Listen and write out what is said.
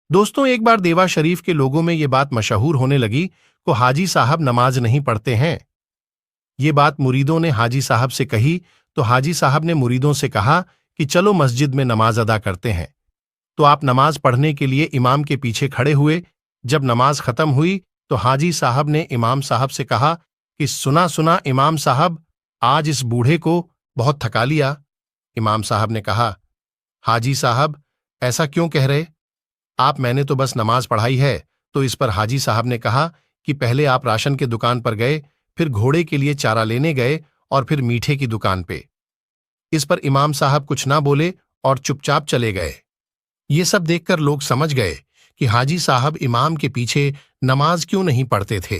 दोस्तों, एक बार देवा शरीफ के लोगों में ये बात मशहूर होने लगी कि हाजी साहब नमाज नहीं पढ़ते हैं। ये बात मुरीदों ने हाजी साहब से कही तो हाजी साहब ने मुरीदों से कहा कि चलो मस्जिद में नमाज अदा करते हैं। तो आप नमाज पढ़ने के लिए इमाम के पीछे खड़े हुए। जब नमाज खत्म हुई तो हाजी साहब ने इमाम साहब से कहा कि सुना सुना इमाम साहब, आज इस बूढ़े को बहुत थका लिया। इमाम साहब ने कहा, हाजी साहब ऐसा क्यों कह रहे आप, मैंने तो बस नमाज पढ़ाई है। तो इस पर हाजी साहब ने कहा कि पहले आप राशन के दुकान पर गए, फिर घोड़े के लिए चारा लेने गए और फिर मीठे की दुकान पे। इस पर इमाम साहब कुछ ना बोले और चुपचाप चले गए। ये सब देखकर लोग समझ गए कि हाजी साहब इमाम के पीछे नमाज क्यों नहीं पढ़ते थे।